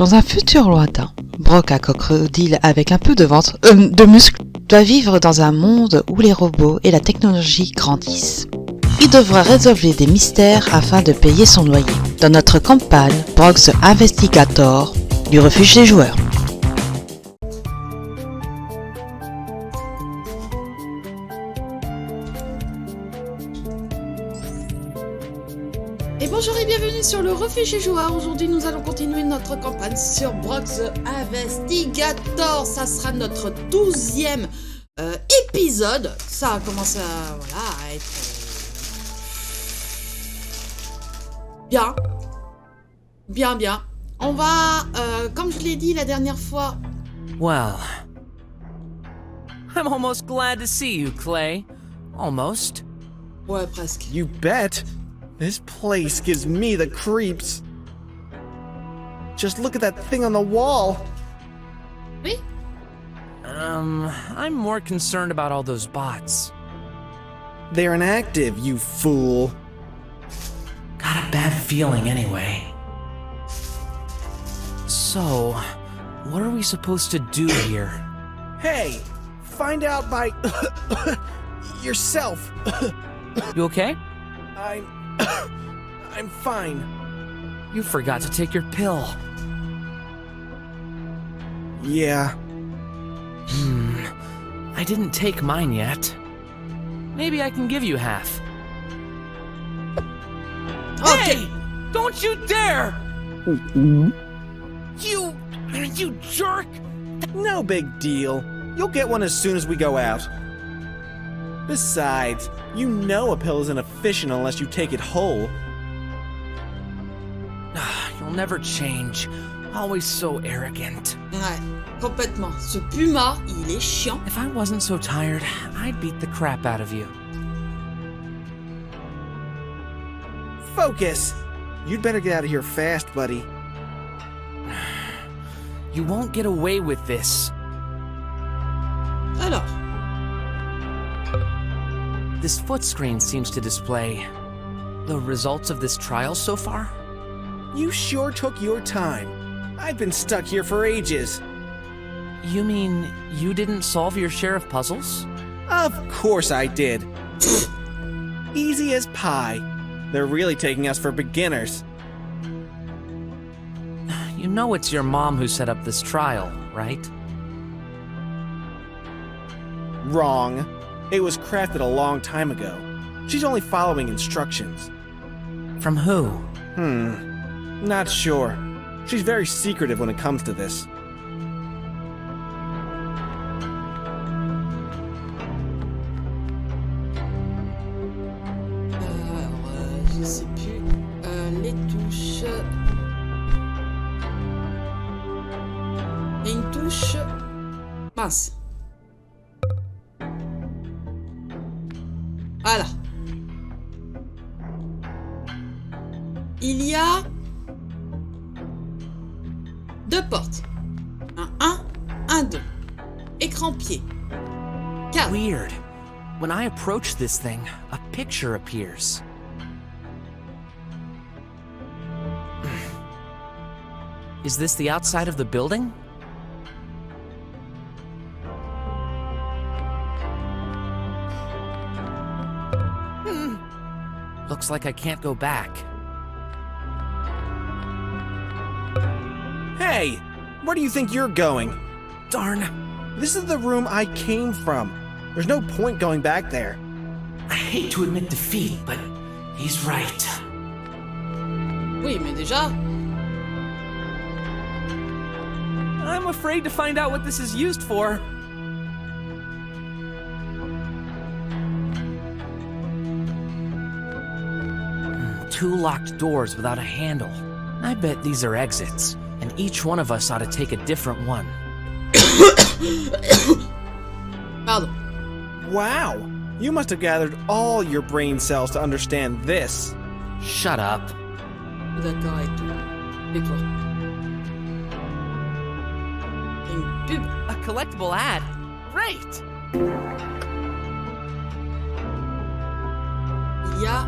Dans un futur lointain, Brok, un crocodile avec un peu de muscles, doit vivre dans un monde où les robots et la technologie grandissent. Il devra résolver des mystères afin de payer son loyer. Dans notre campagne, Brok the Investigator du Refuge des Joueurs. Et bonjour et bienvenue sur le Refuge des Joueurs. Aujourd'hui nous allons continuer notre campagne sur Brok the Investigator. Ça sera notre 12e épisode. Ça a commencé à être bien. On va, comme je l'ai dit la dernière fois... Well, I'm almost glad to see you, Clay. Almost. Ouais, presque. You bet. This place gives me the creeps. Just look at that thing on the wall. Oui? I'm more concerned about all those bots. They're inactive, you fool. Got a bad feeling anyway. So, what are we supposed to do here? Hey, find out by yourself. You okay? I'm fine. You forgot to take your pill. Yeah. I didn't take mine yet. Maybe I can give you half. Okay. Hey! Don't you dare! You jerk! No big deal. You'll get one as soon as we go out. Besides, you know a pill isn't efficient unless you take it whole. You'll never change. Always so arrogant. Ouais, complètement. Ce Puma, il est chiant. If I wasn't so tired, I'd beat the crap out of you. Focus! You'd better get out of here fast, buddy. You won't get away with this. Alors, This foot screen seems to display the results of this trial so far. You sure took your time. I've been stuck here for ages. You mean you didn't solve your share of puzzles? Of course I did. Easy as pie. They're really taking us for beginners. You know it's your mom who set up this trial, right? Wrong. It was crafted a long time ago. She's only following instructions. From who? Not sure. She's very secretive when it comes to this. je sais plus. Les touches. Il y a une touche. Mince. Voilà. Il y a deux portes. Un 1, un 2. Écran pied. 4. Weird. When I approach this thing, a picture appears. Is this the outside of the building? Looks like I can't go back. Hey! Where do you think you're going? Darn. This is the room I came from. There's no point going back there. I hate to admit defeat, but he's right. Oui, mais déjà. I'm afraid to find out what this is used for. Two locked doors without a handle. I bet these are exits, and each one of us ought to take a different one. Pardon. Wow! You must have gathered all your brain cells to understand this. Shut up. D'accord avec toi. Et toi? Une pub. A collectible ad. Great! Il y a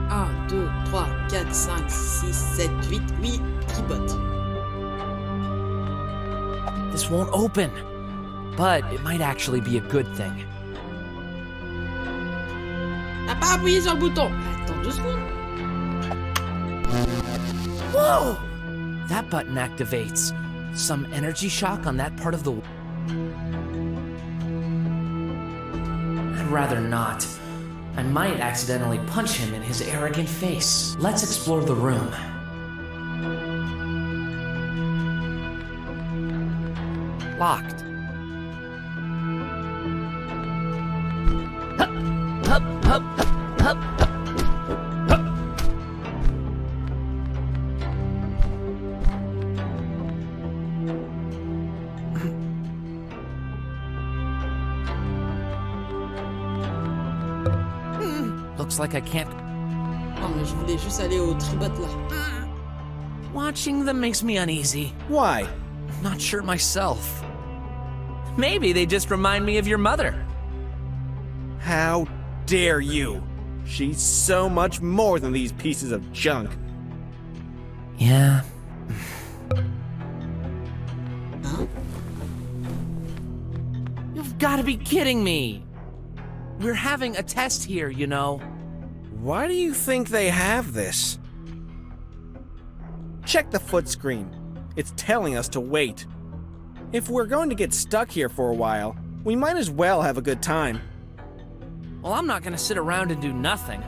1, 2, 3, 4, 5, 6, 7, 8 tribotes. This won't open. But it might actually be a good thing. T'as pas appuyé sur le bouton. Attends 2 secondes. Whoa! That button activates. Some energy shock on that part of the... I'd rather not. I might accidentally punch him in his arrogant face. Let's explore the room. Locked. Hup, hup, hup, hup, hup. Looks like I can't... Non mais je voulais juste aller au tribot là. Watching them makes me uneasy. Why? Not sure myself. Maybe they just remind me of your mother. How dare you? She's so much more than these pieces of junk. Yeah. Hein? You've got to be kidding me. We're having a test here, you know. Why do you think they have this? Check the foot screen. It's telling us to wait. If we're going to get stuck here for a while, we might as well have a good time. Well, I'm not gonna sit around and do nothing.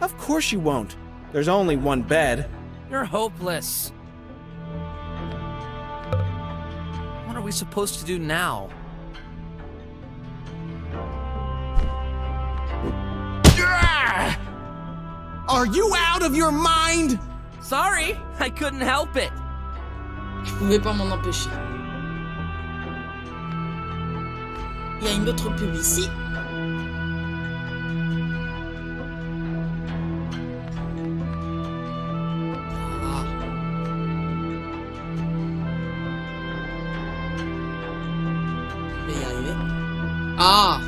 Of course you won't. There's only one bed. You're hopeless. What are we supposed to do now? Are you out of your mind? Sorry, I couldn't help it. Je pouvais pas m'en empêcher. Il y a une autre pub ici. Ah. Je vais y arriver. Ah.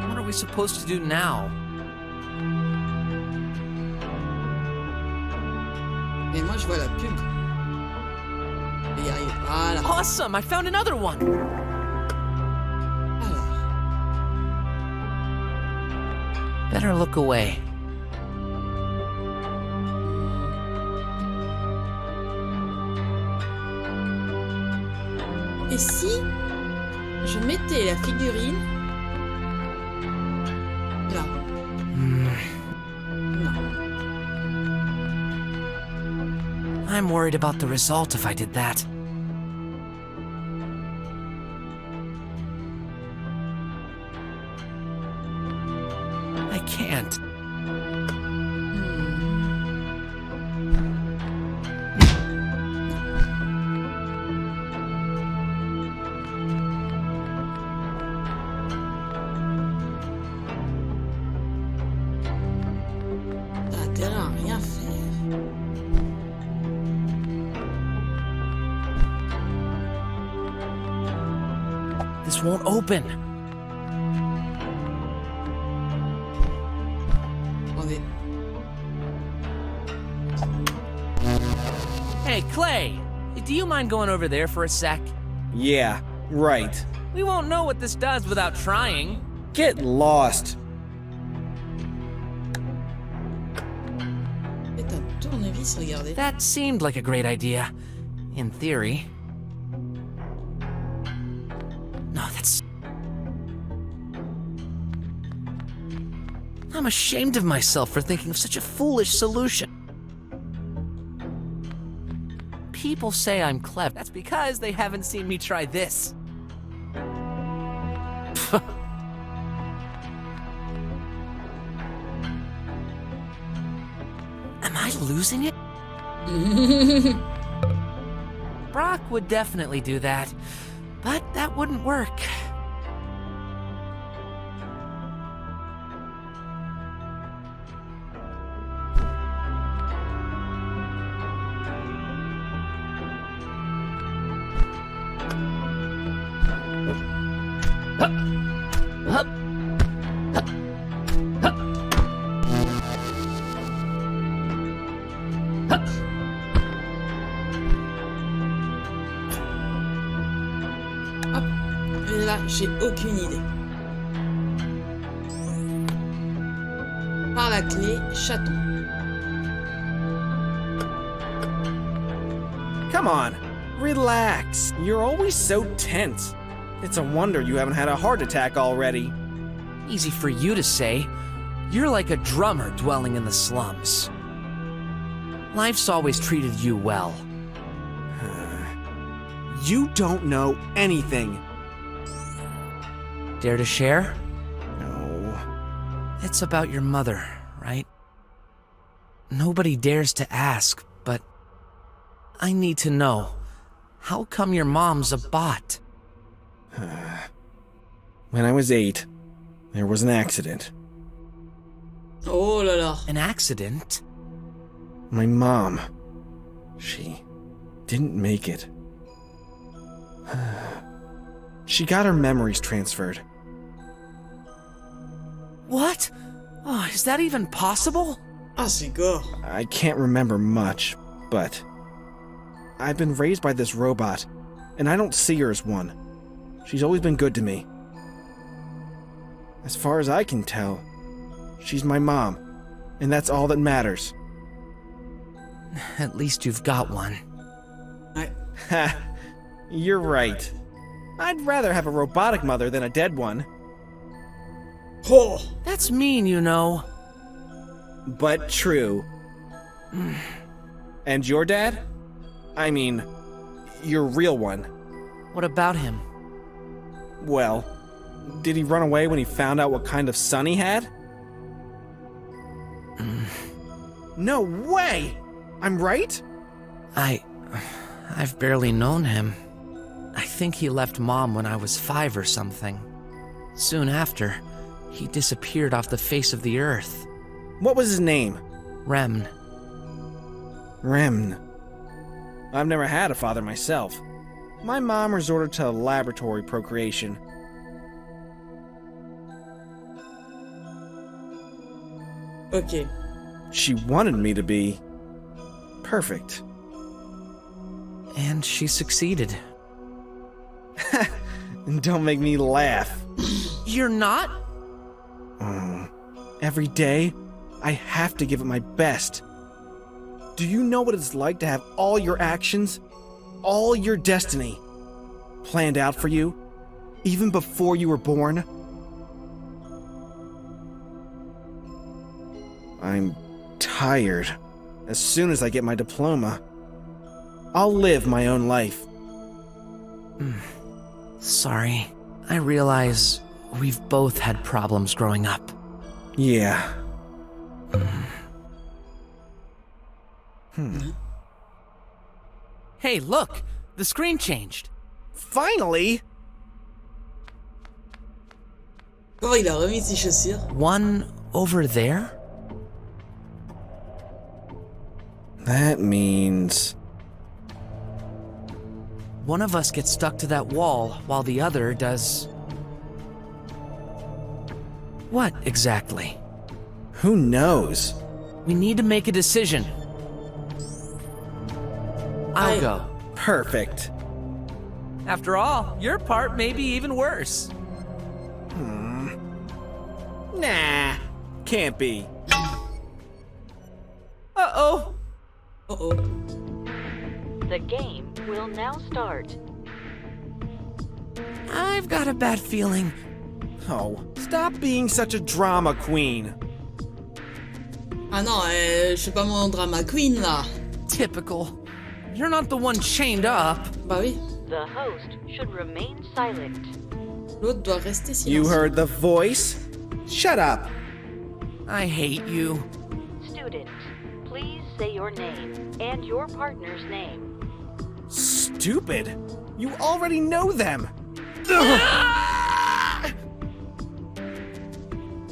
What are we supposed to do now? Mais moi je vois la pub. Je vais y arriver. Voilà. Awesome! I found another one! Alors. Better look away. Et si je mettais la figurine là? Non. I'm worried about the result if I did that. I can't. T'as intérêt à rien faire. This won't open. Attendez. Hey, Clay! Do you mind going over there for a sec? Yeah, right. We won't know what this does without trying. Get lost. C'est un tournevis, regardez. That seemed like a great idea. In theory. No, that's... I'm ashamed of myself for thinking of such a foolish solution. People say I'm clever. That's because they haven't seen me try this. Am I losing it? Brok would definitely do that, but that wouldn't work. J'ai aucune idée. Par la clé, chaton. Come on, relax. You're always so tense. It's a wonder you haven't had a heart attack already. Easy for you to say. You're like a drummer dwelling in the slums. Life's always treated you well. You don't know anything. Dare to share? No. It's about your mother, right? Nobody dares to ask, but I need to know. How come your mom's a bot? When I was 8, there was an accident. Oh là là. An accident? My mom, she didn't make it. She got her memories transferred. What? Oh, is that even possible? Ah, c'est gore. I can't remember much, but I've been raised by this robot, and I don't see her as one. She's always been good to me. As far as I can tell, she's my mom, and that's all that matters. At least you've got one. Ha, you're right. I'd rather have a robotic mother than a dead one. Oh. That's mean, you know. But true. And your dad? I mean, your real one. What about him? Well, did he run away when he found out what kind of son he had? No way! I'm right? I've barely known him. I think he left Mom when I was 5 or something. Soon after, he disappeared off the face of the earth. What was his name? Remn. Remn. I've never had a father myself. My mom resorted to laboratory procreation. Ok. She wanted me to be perfect. And she succeeded. Don't make me laugh. You're not? Every day, I have to give it my best. Do you know what it's like to have all your actions, all your destiny, planned out for you, even before you were born? I'm tired. As soon as I get my diploma, I'll live my own life. Sorry. I realize we've both had problems growing up. Yeah. Hey, look! The screen changed. Finally! Oh, il a remis ses chaussures. One over there? That means... One of us gets stuck to that wall while the other does... What exactly? Who knows? We need to make a decision. I'll go. Perfect. After all, your part may be even worse. Nah, can't be. Uh-oh. Oh oh. The game will now start. I've got a bad feeling. Oh, stop being such a drama queen. Ah non, je suis pas mon drama queen là. Typical. You're not the one chained up. Bah oui. The host should remain silent. L'autre doit rester silencieux. You heard the voice? Shut up. I hate you. Student, please say your name and your partner's name. Stupid. You already know them.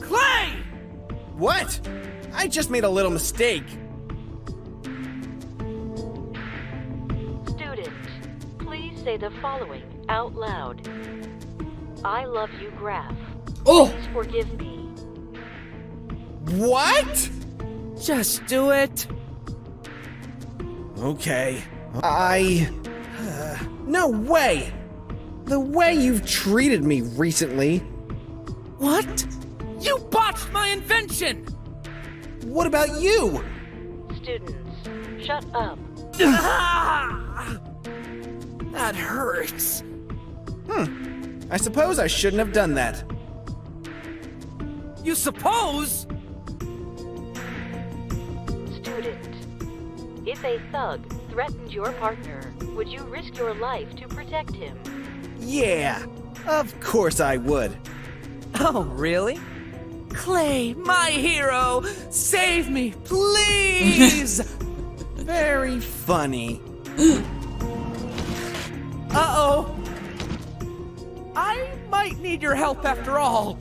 Clay! What? I just made a little mistake. Student, please say the following out loud. I love you, Graff. Oh! Please forgive me. What? Just do it. Okay. No way! The way you've treated me recently. What? You botched my invention! What about you? Students, shut up. That hurts. I suppose I shouldn't have done that. You suppose? Student, if a thug threatened your partner, would you risk your life to protect him? Yeah, of course I would. Oh, really? Clay, my hero! Save me, please! Very funny. Uh-oh. I might need your help after all.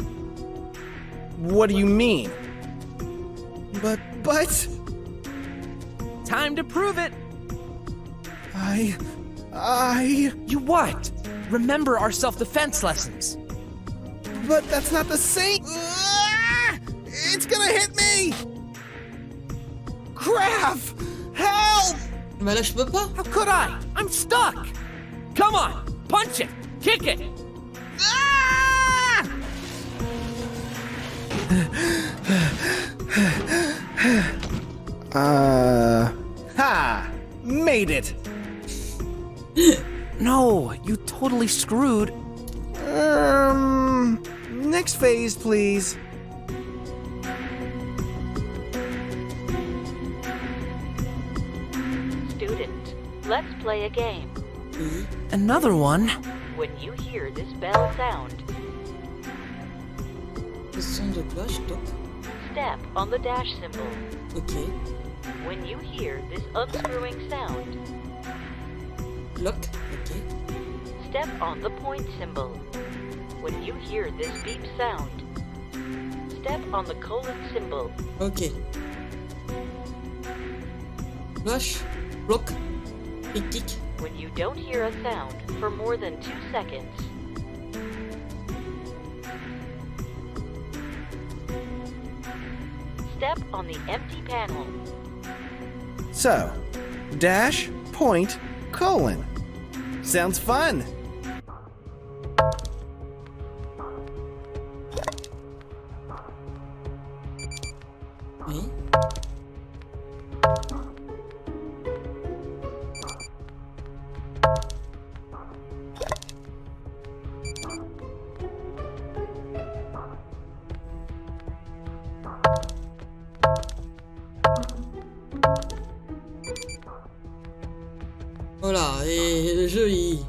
What do you mean? But... Time to prove it. I... You what? Remember our self-defense lessons. But that's not the same... Ah! It's gonna hit me! Graff! Help! Mais là, je peux pas. How could I? I'm stuck. Come on, punch it, kick it. Ah! Ha! Made it! No, you totally screwed. Next phase, please. Student, let's play a game. Another one? When you hear this bell sound, Le son de cloche, top. step on the dash symbol. Ok. When you hear this unscrewing sound, Lock. Ok. step on the point symbol. When you hear this beep sound, step on the colon symbol. Ok. Cloche. Bloc. Tic. When you don't hear a sound for more than 2 seconds, step on the empty panel. So, dash, point, colon. Sounds fun. Oui. Voilà, et le jeu il...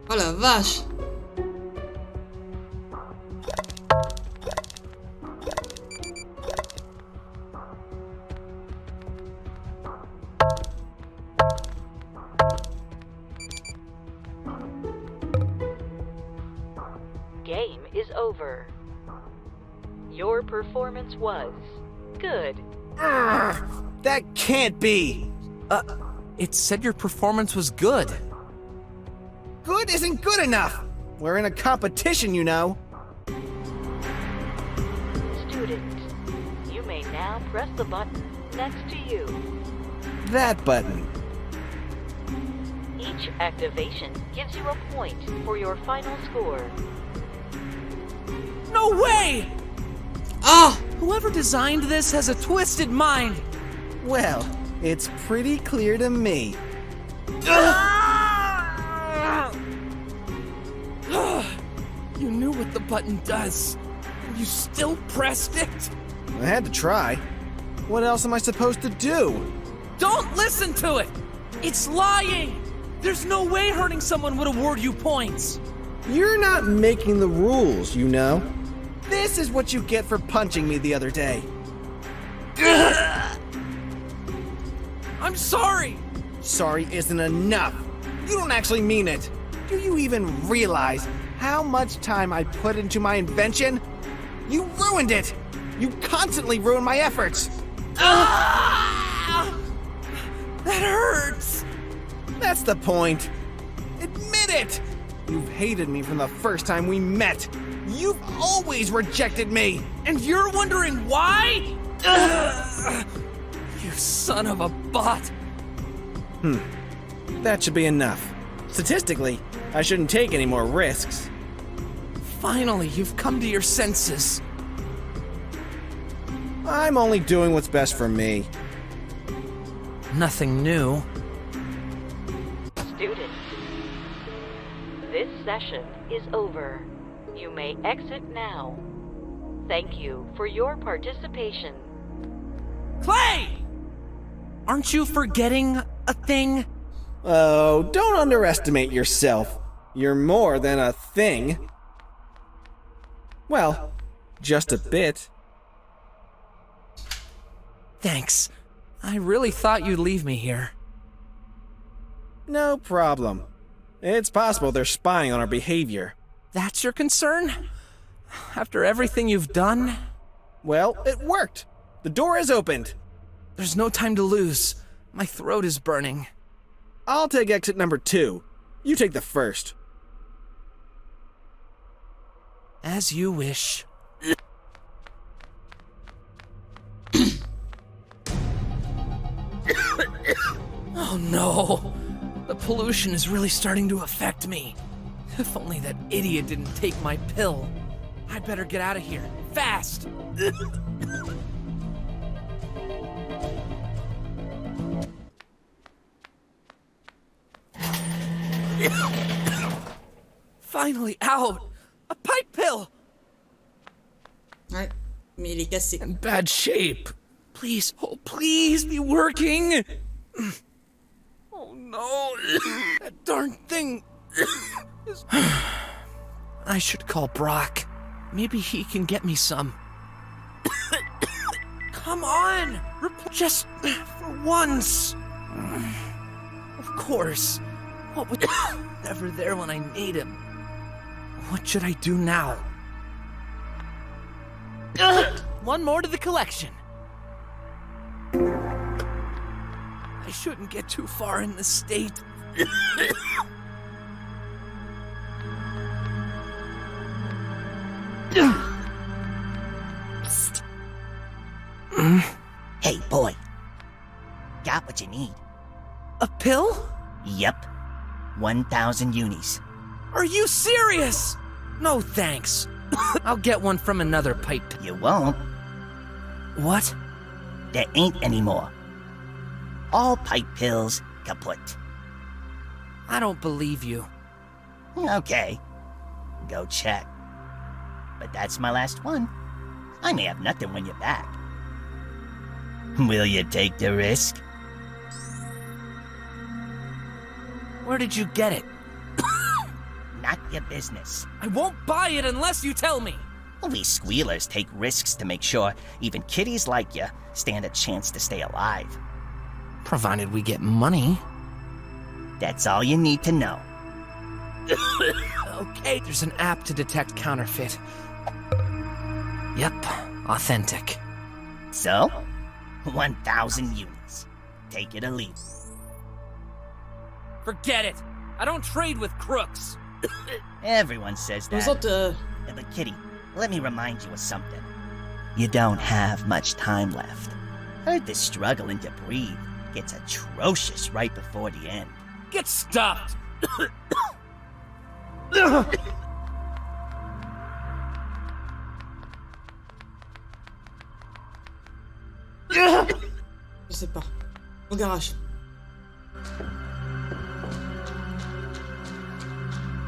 Oh la vache! Game is over. Your performance was good. That can't be. It said your performance was good. Good isn't good enough. We're in a competition, you know. Student, you may now press the button next to you. That button. Each activation gives you a point for your final score. No way! Ah! Whoever designed this has a twisted mind. Well, it's pretty clear to me. You knew what the button does, and you still pressed it? I had to try. What else am I supposed to do? Don't listen to it! It's lying! There's no way hurting someone would award you points. You're not making the rules, you know. This is what you get for punching me the other day. I'm sorry! Sorry isn't enough. You don't actually mean it. Do you even realize how much time I put into my invention? You ruined it! You constantly ruin my efforts! That hurts! That's the point. Admit it! You've hated me from the first time we met. You've always rejected me! And you're wondering why? You son of a bot! That should be enough. Statistically, I shouldn't take any more risks. Finally, you've come to your senses. I'm only doing what's best for me. Nothing new. Students, this session is over. You may exit now. Thank you for your participation. Clay! Aren't you forgetting a thing? Oh, don't underestimate yourself. You're more than a thing. Well, just a bit. Thanks. I really thought you'd leave me here. No problem. It's possible they're spying on our behavior. That's your concern? After everything you've done? Well, it worked. The door is opened. There's no time to lose. My throat is burning. I'll take exit number 2. You take the first. As you wish. Oh no! The pollution is really starting to affect me. If only that idiot didn't take my pill. I better get out of here. Fast! Finally out! A pipe pill! Ouais, mais il est cassé. In bad shape. Please, oh please be working! Oh no! That darn thing is... I should call Brok. Maybe he can get me some. Come on! Just for once! Of course. What was never there when I need him? What should I do now? One more to the collection. I shouldn't get too far in this state. Hey, boy. Got what you need. A pill? Yep. 1,000 unis. Are you serious? No thanks. I'll get one from another pipe. You won't. What? There ain't any more. All pipe pills kaput. I don't believe you. Okay. Go check. But that's my last one. I may have nothing when you're back. Will you take the risk? Where did you get it? Not your business. I won't buy it unless you tell me. We squealers take risks to make sure even kitties like you stand a chance to stay alive. Provided we get money. That's all you need to know. Okay, there's an app to detect counterfeit. Yep, authentic. So, 1,000 units. Take it or leave. Forget it. I don't trade with crooks. Everyone says Par that. exemple, But Kitty, let me remind you of something. You don't have much time left. Heard the struggling to breathe gets atrocious right before the end. Get stuffed. je sais pas. Au garage.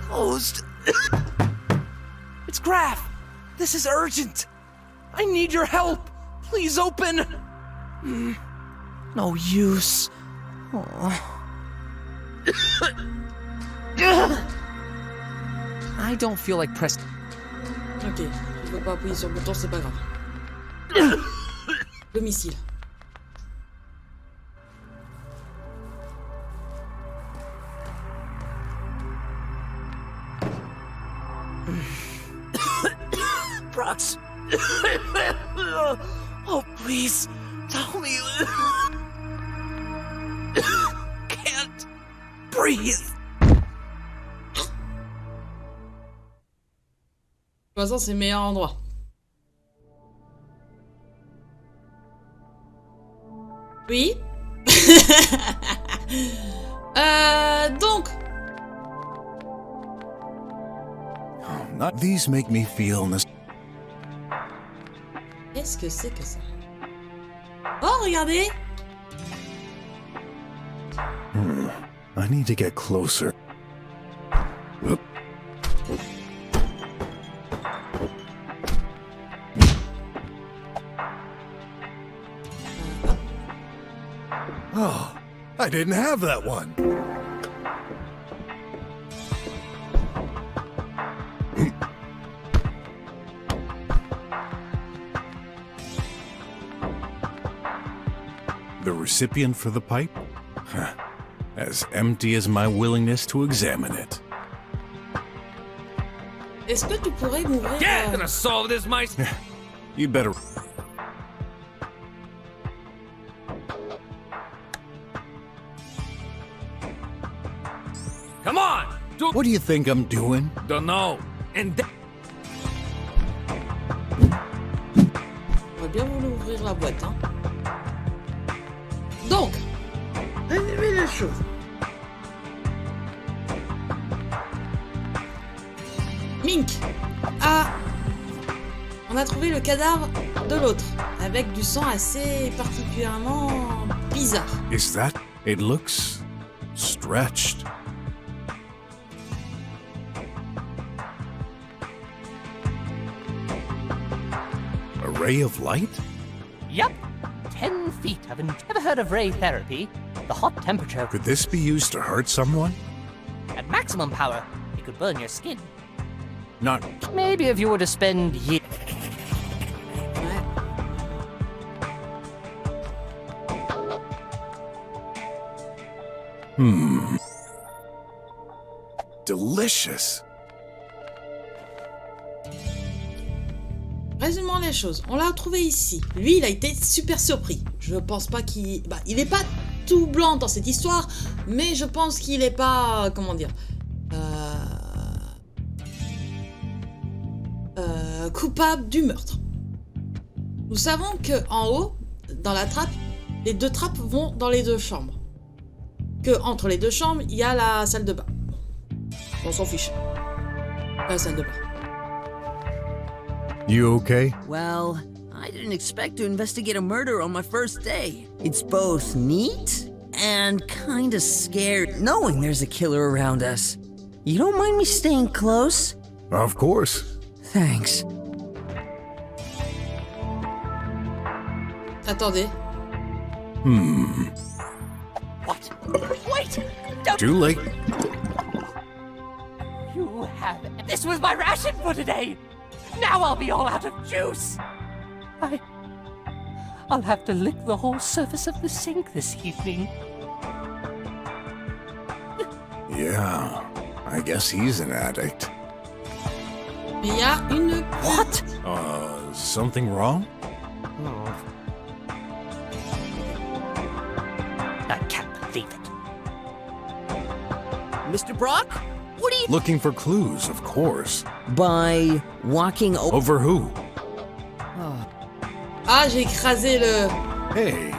Closed. It's Graff. This is urgent. I need your help. Please open. No use. I don't feel like pressing. Ok, je veux pas appuyer sur le bouton, c'est pas grave. Domicile. Brox. Oh, please. Tell me. Can't breathe. De toute façon, c'est le meilleur endroit. Oui. Donc. These make me feel Qu'est-ce que c'est que ça? Oh, regardez! I need to get closer. Whoop. Oh, I didn't have that one. The recipient for the pipe? Huh. As empty as my willingness to examine it. Est-ce que tu pourrais m'ouvrir? Yeah, gonna solve this myself. You better. Come on! What do you think I'm doing? Don't know. And On va bien voulu ouvrir la boîte, hein. Donc, résumez la chose. Mink on a trouvé le cadavre de l'autre, avec du sang assez particulièrement bizarre. is that? It looks stretched. A ray of light? Yup. 10 feet. Haven't ever heard of ray therapy. The hot temperature. Could this be used to hurt someone? At maximum power, it could burn your skin. Not. Maybe if you were to spend years. Ouais. Delicious. Résumons les choses. On l'a trouvé ici. Lui, il a été super surpris. Je pense pas qu'il... Bah, il est pas tout blanc dans cette histoire, mais je pense qu'il est pas... Comment dire coupable du meurtre. Nous savons que en haut, dans la trappe, les deux trappes vont dans les deux chambres. Que entre les deux chambres, il y a la salle de bain. On s'en fiche. La salle de bain. You okay? Well, I didn't expect to investigate a murder on my first day. It's both neat and kinda scary knowing there's a killer around us. You don't mind me staying close? Of course. Thanks. Attendez. What? Wait! Don't Too late. you have. This was my ration for today! Now I'll be all out of juice! I'll have to lick the whole surface of the sink this evening. Yeah, I guess he's an addict. Il y a une... What? Something wrong? I can't believe it. Mr. Brok? What are you... Looking for clues, of course. By walking over... Over who? Ah, j'ai écrasé le... Hey,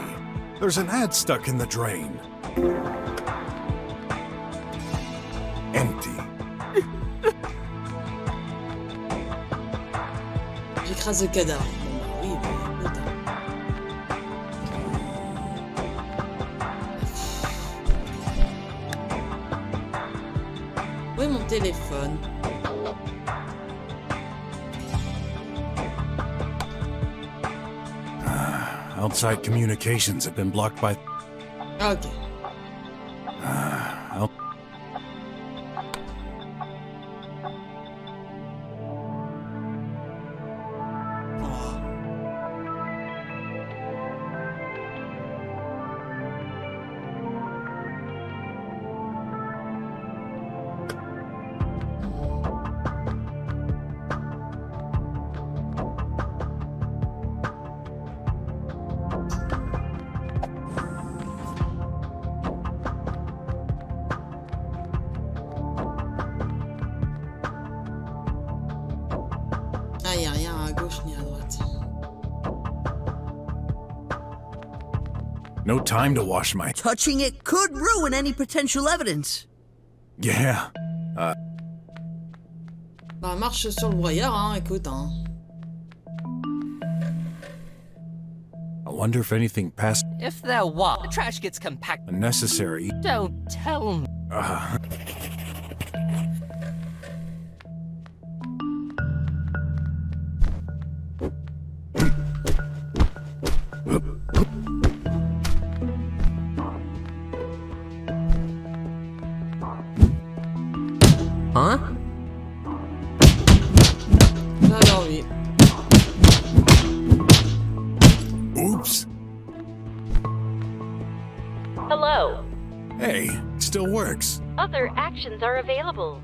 there's an ad stuck in the drain. Empty. J'écrase le cadavre. Bon, bah oui, bah, putain. Où est mon téléphone? Outside communications have been blocked by... Ah, ok. I'll... Ah, il n'y a rien à gauche ni à droite. No time to wash my... Touching it could ruin any potential evidence. Yeah. Bah, marche sur le broyeur, hein, écoute, hein. I wonder if anything past If there was, the trash gets compacted. unnecessary. Don't tell me. Huh? Alors oui. Oops. Hello. Hey, still works. Other actions are available.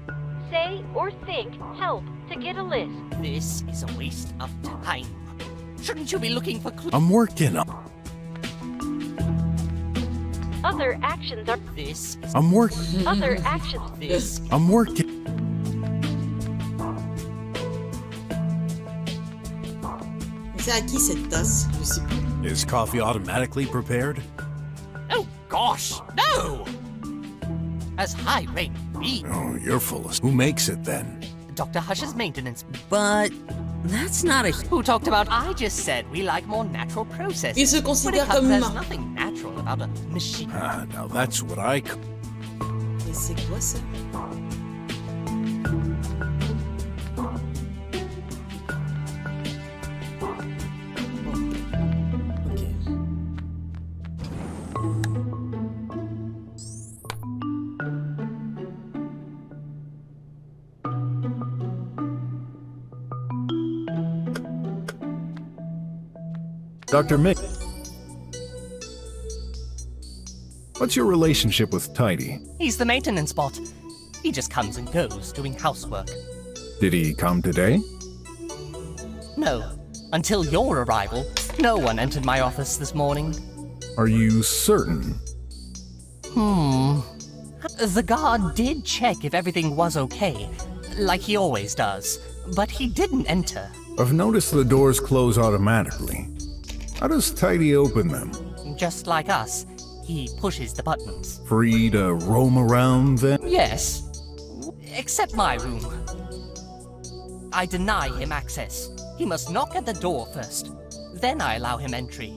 Say or think help to get a list. This is a waste of time. Shouldn't you be looking for clues? I'm working on... Other actions are... This is... I'm working... Other actions... This... I'm working... C'est à qui cette tasse? Je sais plus. Is coffee automatically prepared? Oh, gosh, no! As high rate B, Oh, you're full of... Who makes it then? Dr. Hush's maintenance. But that's not a... Who talked about... I just said we like more natural processes. Il se When it considère comes, comme there's humain. nothing natural about a machine. Now that's what I... Mais c'est quoi ça? Ok. Dr. Mick. What's your relationship with Tidy? He's the maintenance bot. He just comes and goes doing housework. Did he come today? No. Until your arrival, no one entered my office this morning. Are you certain? The guard did check if everything was okay, like he always does, but he didn't enter. I've noticed the doors close automatically. How does Tidy open them? Just like us, he pushes the buttons. Free to roam around then? Yes, except my room. I deny him access. He must knock at the door first. Then I allow him entry.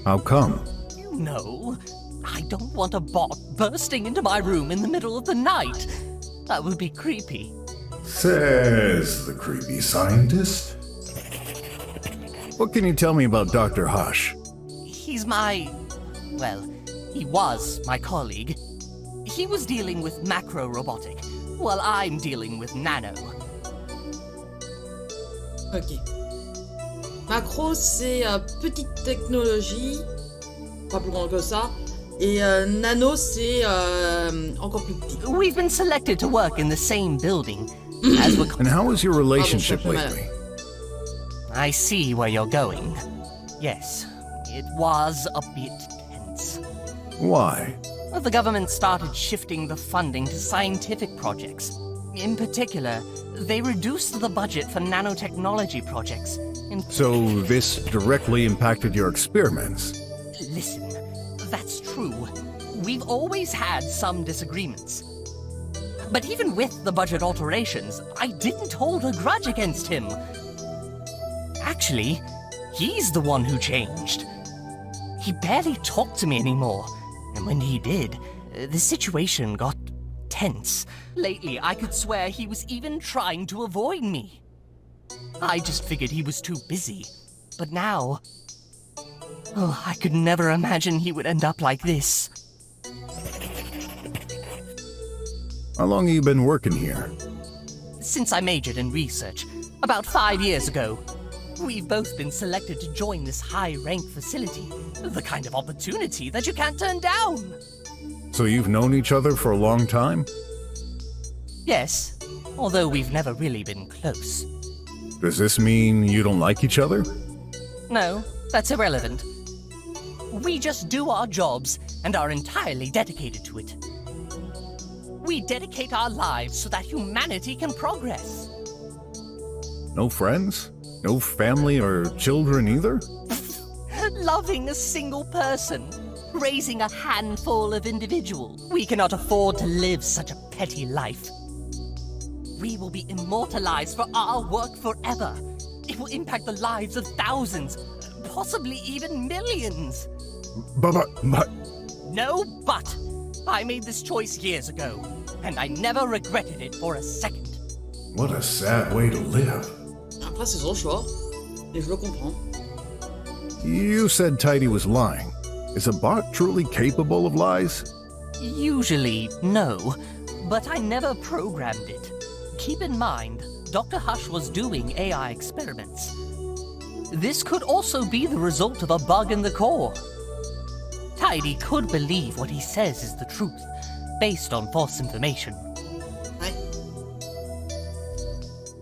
How come? You know, I don't want a bot bursting into my room in the middle of the night. That would be creepy. Says the creepy scientist. What can you tell me about Dr. Hush? He's well, he was my colleague. He was dealing with macro robotic, while I'm dealing with nano. Ok. Macro, c'est petite technologie, pas plus grand que ça. Et nano, c'est encore plus petit. We've been selected to work in the same building, as we're... And how is your relationship Pardon, ça fait lately? I see where you're going. Yes, it was a bit tense. Why? The government started shifting the funding to scientific projects. In particular, they reduced the budget for nanotechnology projects. So this directly impacted your experiments? Listen, that's true. We've always had some disagreements. But even with the budget alterations, I didn't hold a grudge against him. Actually, he's the one who changed. He barely talked to me anymore, and when he did, the situation got tense. Lately, I could swear he was even trying to avoid me. I just figured he was too busy. But now... Oh, I could never imagine he would end up like this. How long have you been working here? Since I majored in research, about 5 years ago. We've both been selected to join this high-rank facility. The kind of opportunity that you can't turn down. So you've known each other for a long time? Yes, although we've never really been close. Does this mean you don't like each other? No, that's irrelevant. We just do our jobs and are entirely dedicated to it. We dedicate our lives so that humanity can progress. No friends? No family or children either? loving a single person, raising a handful of individuals. We cannot afford to live such a petty life. We will be immortalized for our work forever. It will impact the lives of thousands, possibly even millions. But... No but. I made this choice years ago, and I never regretted it for a second. What a sad way to live. Après, c'est son choix. Et je le comprends. You said Tidy was lying. Is a bot truly capable of lies? Usually, no, but I never programmed it. Keep in mind, Dr. Hush was doing AI experiments. This could also be the result of a bug in the core. Tidy could believe what he says is the truth, based on false information. Ouais.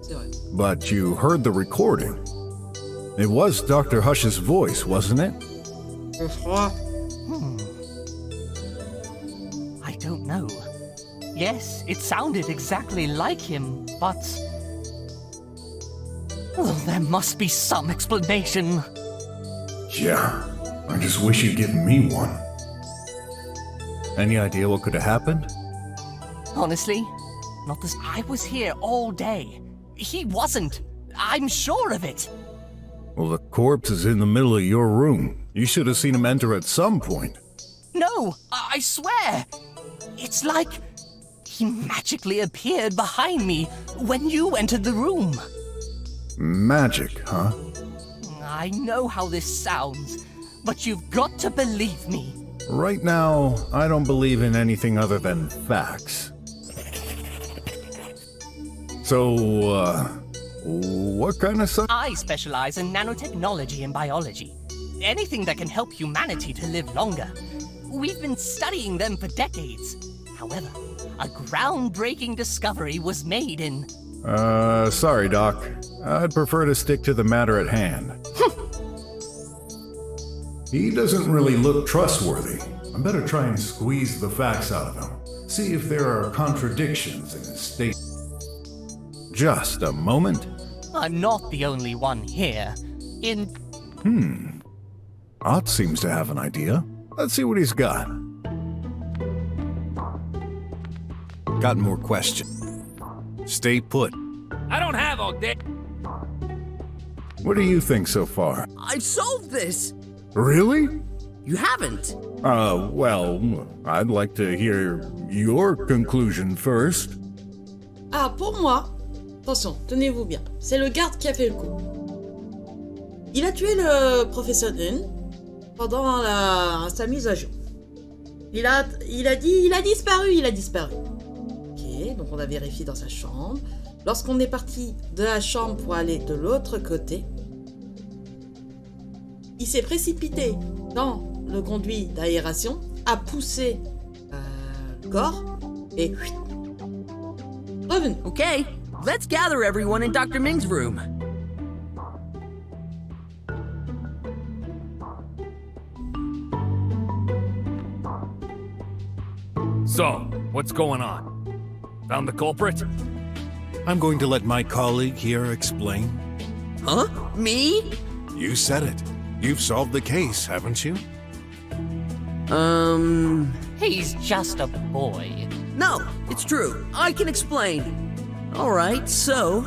C'est vrai. But you heard the recording. It was Dr. Hush's voice, wasn't it? Je crois. I don't know. Yes, it sounded exactly like him, but... Oh, there must be some explanation. Yeah, I just wish you'd given me one. Any idea what could have happened? Honestly, not this. I was here all day. He wasn't. I'm sure of it. Well, the corpse is in the middle of your room. You should have seen him enter at some point. No, I swear. It's like he magically appeared behind me when you entered the room. Magic, huh? I know how this sounds, but you've got to believe me. Right now, I don't believe in anything other than facts. So, what kind of science? I specialize in nanotechnology and biology. Anything that can help humanity to live longer. We've been studying them for decades. However, a groundbreaking discovery was made in... Sorry, Doc. I'd prefer to stick to the matter at hand. He doesn't really look trustworthy. I better try and squeeze the facts out of him. See if there are contradictions in his statement. Just a moment. I'm not the only one here. Ott seems to have an idea. Let's see what he's got. Got more questions. Stay put. I don't have all day. What do you think so far? I've solved this! Really? You haven't? Well, I'd like to hear your conclusion first. Ah, pour moi, attention, tenez-vous bien, c'est le garde qui a fait le coup. Il a tué le professeur N pendant sa mise à jour. Il a disparu. Ok, donc on a vérifié dans sa chambre. Lorsqu'on est parti de la chambre pour aller de l'autre côté, il s'est précipité dans le conduit d'aération, a poussé le corps et revenu. Okay, let's gather everyone in Dr. Ming's room. So, what's going on? Found the culprit? I'm going to let my colleague here explain. Huh? Me? You said it. You've solved the case, haven't you? He's just a boy. No, it's true. I can explain. Alright, so...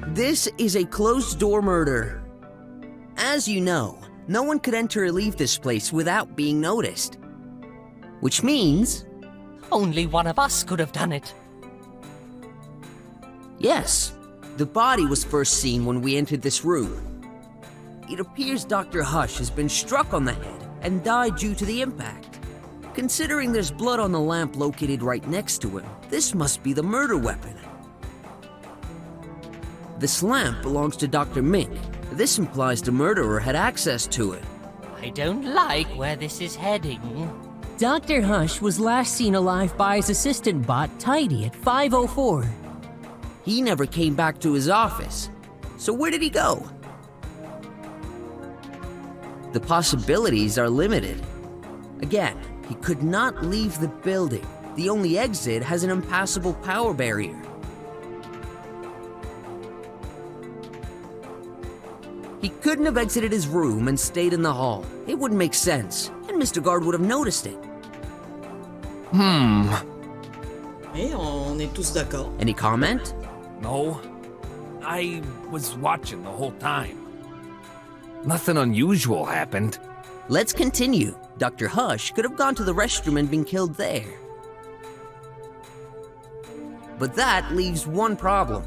This is a closed-door murder. As you know, no one could enter or leave this place without being noticed. Which means... Only one of us could have done it. Yes, the body was first seen when we entered this room. It appears Dr. Hush has been struck on the head and died due to the impact. Considering there's blood on the lamp located right next to him, this must be the murder weapon. This lamp belongs to Dr. Mink. This implies the murderer had access to it. I don't like where this is heading. Dr. Hush was last seen alive by his assistant bot, Tidy, at 5:04. He never came back to his office. So where did he go? The possibilities are limited. Again, he could not leave the building. The only exit has an impassable power barrier. He couldn't have exited his room and stayed in the hall. It wouldn't make sense, and Mr. Guard would have noticed it. Et on est tous d'accord. Any comment? No. I was watching the whole time. Nothing unusual happened. Let's continue. Dr. Hush could have gone to the restroom and been killed there. But that leaves one problem.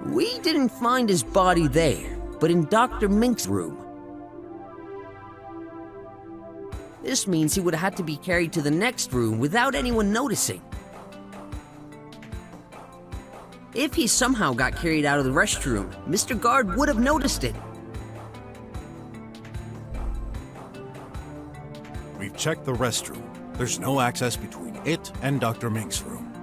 We didn't find his body there, but in Dr. Mink's room. This means he would have had to be carried to the next room without anyone noticing. If he somehow got carried out of the restroom, Mr. Guard would have noticed it. We've checked the restroom. There's no access between it and Dr. Mink's room.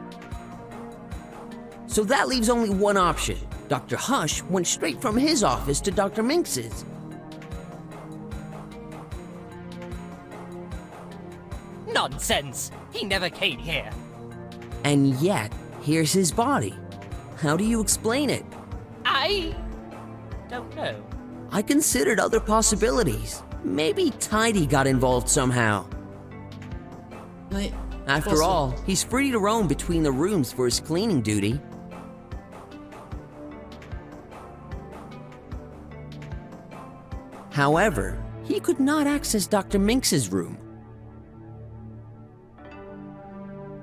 So that leaves only one option. Dr. Hush went straight from his office to Dr. Minx's. Nonsense! He never came here. And yet, here's his body. How do you explain it? I don't know. I considered other possibilities. Maybe Tidy got involved somehow. Oui. After all, he's free to roam between the rooms for his cleaning duty. However, he could not access Dr. Minx's room.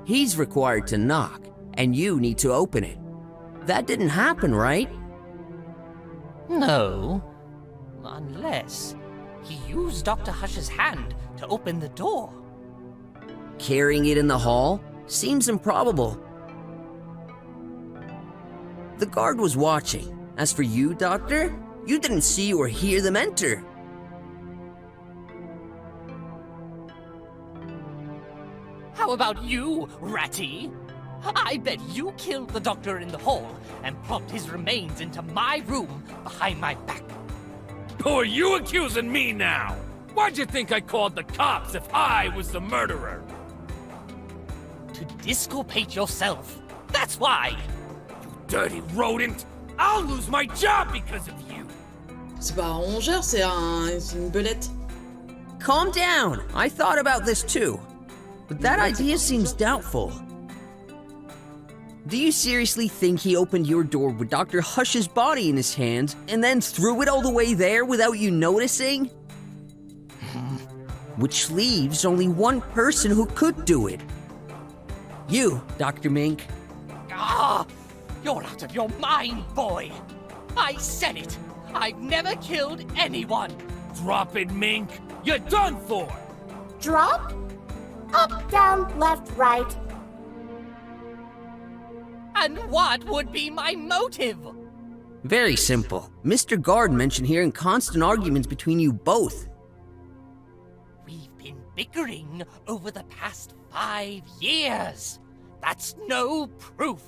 He's required to knock, and you need to open it. That didn't happen, right? No. Unless he used Dr. Hush's hand to open the door. Carrying it in the hall seems improbable. The guard was watching. As for you, Doctor, you didn't see or hear them enter. How about you, Ratty? I bet you killed the doctor in the hall and plopped his remains into my room behind my back. Who are you accusing me now? Why'd you think I called the cops if I was the murderer? To disculpate yourself. That's why. You dirty rodent! I'll lose my job because of you! C'est pas un rongeur, c'est une belette. Calm down. I thought about this too. But that idea seems doubtful. Do you seriously think he opened your door with Dr. Hush's body in his hands and then threw it all the way there without you noticing? Which leaves only one person who could do it. You, Dr. Mink. Ah! You're out of your mind, boy! I said it! I've never killed anyone! Drop it, Mink! You're done for! Drop? Up, down, left, right. And what would be my motive? Very simple. Mr. Guard mentioned hearing constant arguments between you both. We've been bickering over the past 5 years. That's no proof.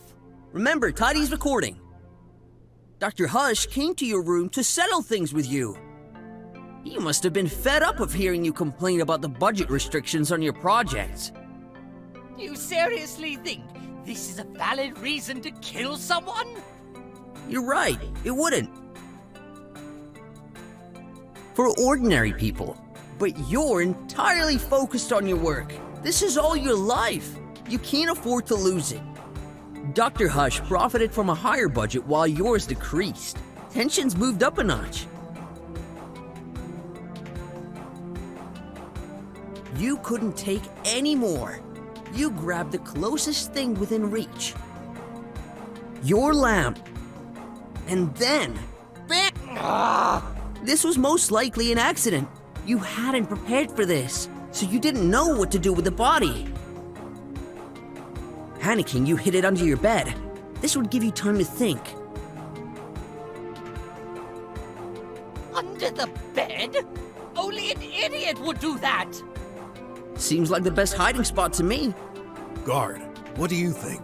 Remember, Tidy's recording. Dr. Hush came to your room to settle things with you. He must have been fed up of hearing you complain about the budget restrictions on your projects. You seriously think this is a valid reason to kill someone? You're right, it wouldn't. For ordinary people. But you're entirely focused on your work. This is all your life. You can't afford to lose it. Dr. Hush profited from a higher budget while yours decreased. Tensions moved up a notch. You couldn't take any more. You grabbed the closest thing within reach. Your lamp. And then... This was most likely an accident. You hadn't prepared for this, so you didn't know what to do with the body. Panicking, you hid it under your bed. This would give you time to think. Under the bed? Only an idiot would do that! Seems like the best hiding spot to me. Guard, what do you think?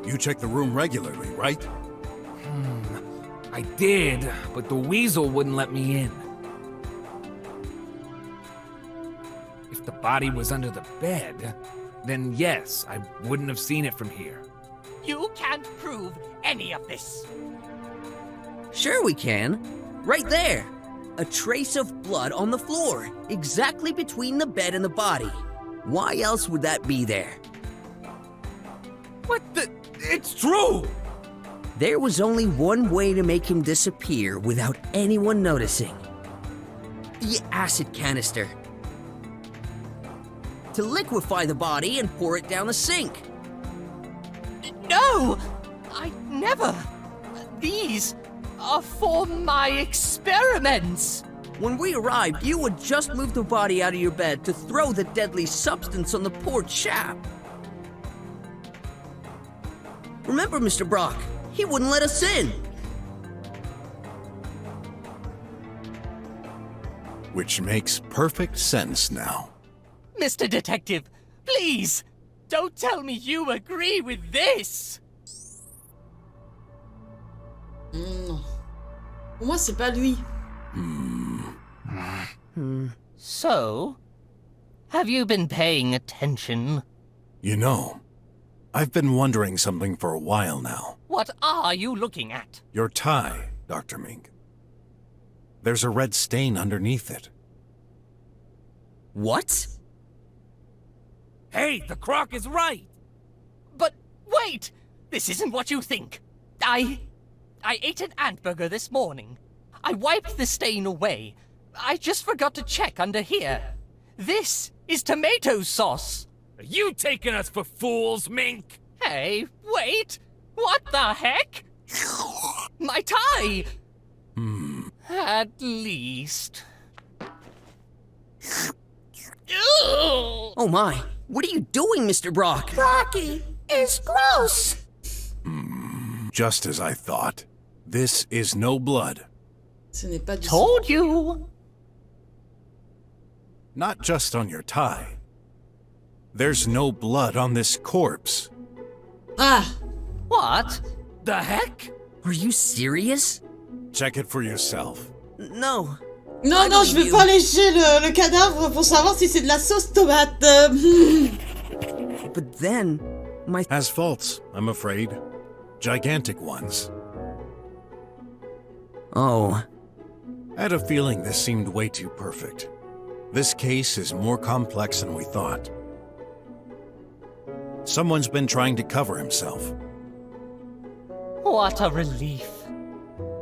You check the room regularly, right? I did, but the weasel wouldn't let me in. If the body was under the bed, then yes, I wouldn't have seen it from here. You can't prove any of this. Sure we can. Right there. A trace of blood on the floor, exactly between the bed and the body. Why else would that be there? What the? It's true! There was only one way to make him disappear without anyone noticing. The acid canister. To liquefy the body and pour it down the sink. No! I never! These are for my experiments! When we arrived, you had just moved the body out of your bed to throw the deadly substance on the poor chap. Remember, Mr. Brok, he wouldn't let us in. Which makes perfect sense now. Mr. Detective, please! Don't tell me you agree with this! Non. Pour moi, c'est pas lui. So, have you been paying attention? You know, I've been wondering something for a while now. What are you looking at? Your tie, Dr. Mink. There's a red stain underneath it. What? Hey, the croc is right! But wait! This isn't what you think. I ate an ant burger this morning. I wiped the stain away. I just forgot to check under here. This is tomato sauce. Are you taking us for fools, Mink? Hey, wait! What the heck? My tie! At least. Oh my, what are you doing, Mr. Brok? Rocky is gross. Just as I thought. This is no blood. Ce n'est pas du sang. Told you! Not just on your tie. There's no blood on this corpse. Ah! What? The heck? Are you serious? Check it for yourself. No. Non, non, je vais pas lécher le cadavre pour savoir si c'est de la sauce tomate. But then, my... Has faults, I'm afraid. Gigantic ones. Oh. I had a feeling this seemed way too perfect. This case is more complex than we thought. Someone's been trying to cover himself. What a relief.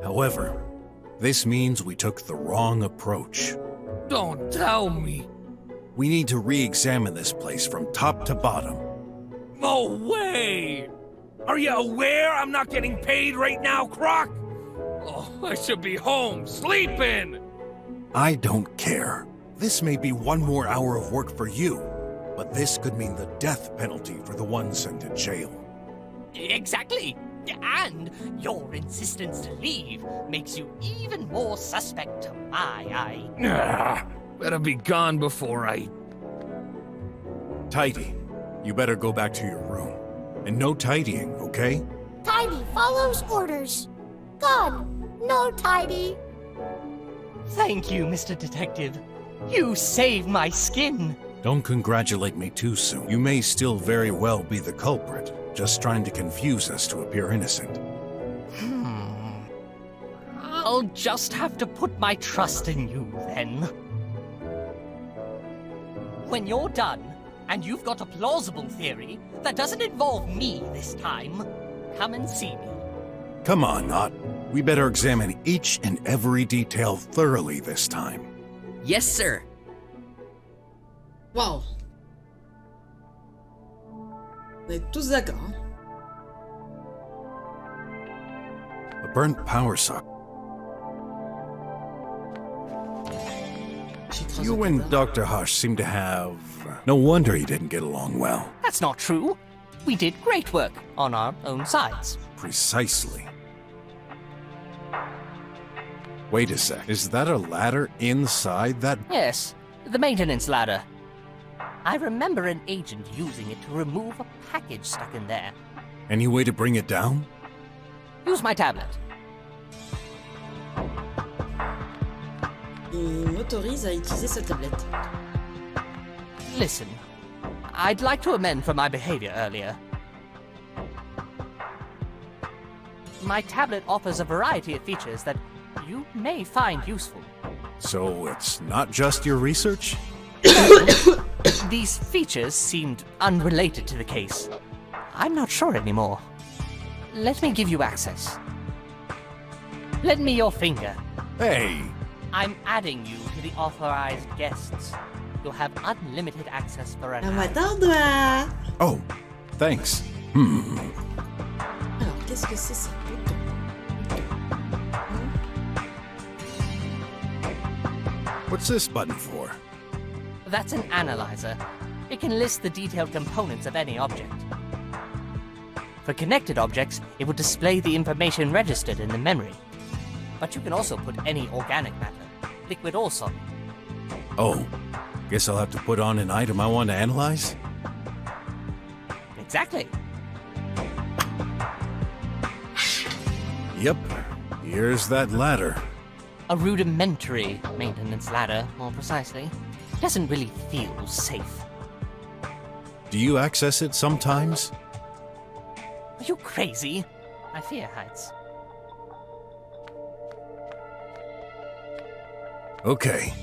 However, this means we took the wrong approach. Don't tell me. We need to re-examine this place from top to bottom. No way! Are you aware I'm not getting paid right now, Croc? Oh, I should be home, sleeping! I don't care. This may be one more hour of work for you, but this could mean the death penalty for the one sent to jail. Exactly. And your insistence to leave makes you even more suspect to my eye. Better be gone before I... Tidy, you better go back to your room. And no tidying, okay? Tidy follows orders. Gone. No tidy. Thank you, Mr. Detective. You saved my skin. Don't congratulate me too soon. You may still very well be the culprit, just trying to confuse us to appear innocent. I'll just have to put my trust in you, then. When you're done, and you've got a plausible theory that doesn't involve me this time, come and see me. Come on, Knot. We better examine each and every detail thoroughly this time. Yes, sir. Waouh. On est tous d'accord. Hein? A burnt power socket. You and Dr. Hush seem to have... No wonder he didn't get along well. That's not true. We did great work on our own sides. Precisely. Wait a sec. Is that a ladder inside that... Yes, the maintenance ladder. I remember an agent using it to remove a package stuck in there. Any way to bring it down? Use my tablet. Il m'autorise à utiliser sa tablette. Listen, I'd like to amend for my behavior earlier. My tablet offers a variety of features that you may find useful. So it's not just your research? These features seemed unrelated to the case. I'm not sure anymore. Let me give you access. Lend me your finger. Hey! I'm adding you to the authorized guests. You'll have unlimited access for an hour. Attends-toi. Oh, thanks. Alors, qu'est-ce que c'est ça? What's this button for? That's an analyzer. It can list the detailed components of any object. For connected objects, it will display the information registered in the memory. But you can also put any organic matter, liquid or solid. Oh, guess I'll have to put on an item I want to analyze? Exactly. Yep, here's that ladder. A rudimentary maintenance ladder, more precisely. Doesn't really feel safe. Do you access it sometimes? Are you crazy? I fear heights. Okay,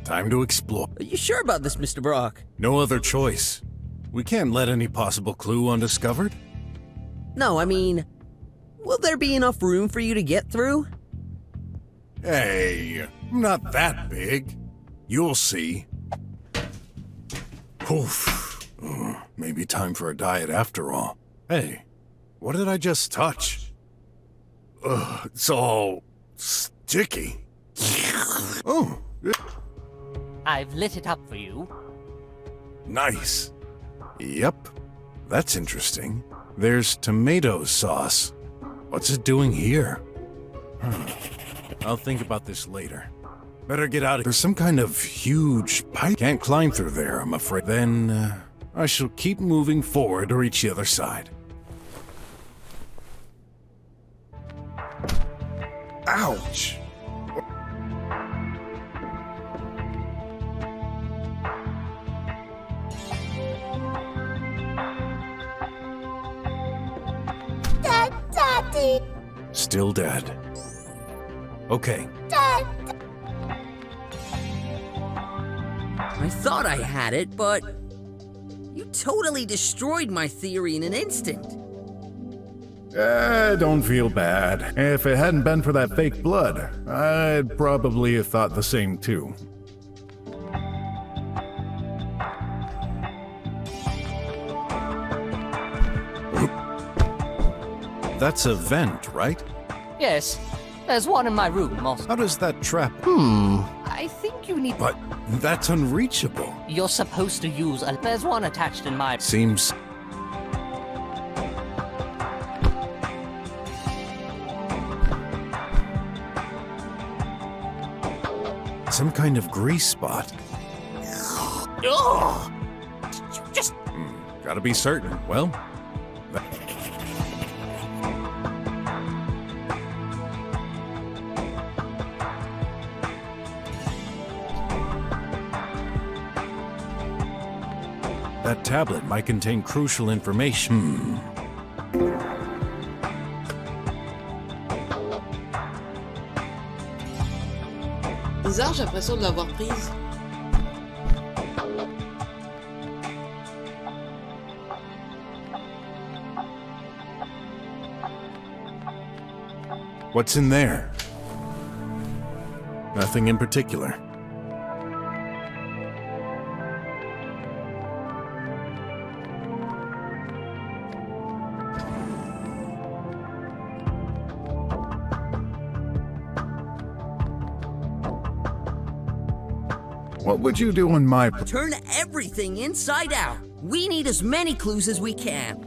time to explore. Are you sure about this, Mr. Brok? No other choice. We can't let any possible clue undiscovered. No, I mean, will there be enough room for you to get through? Hey, I'm not that big. You'll see. Oof. Maybe time for a diet after all. Hey, what did I just touch? Ugh, it's all sticky. Oh, I've lit it up for you. nice. Yep, that's interesting. There's tomato sauce. What's it doing here? I'll think about this later. Better get out of here. There's some kind of huge pipe. Can't climb through there, I'm afraid. Then, I shall keep moving forward to reach the other side. Ouch! Daddy. Still dead. Okay, Dad. I thought I had it, but you totally destroyed my theory in an instant. don't feel bad. If it hadn't been for that fake blood, I'd probably have thought the same too. That's a vent, right? Yes, there's one in my room also. How does that trap? I think you need... But that's unreachable. You're supposed to use a... There's one attached in my... Seems... some kind of grease spot. Ugh! You just... Gotta be certain. Well... that tablet might contain crucial information. Bizarre, j'ai l'impression de l'avoir prise. What's in there? Nothing in particular. What would you do in my... Turn everything inside out. We need as many clues as we can.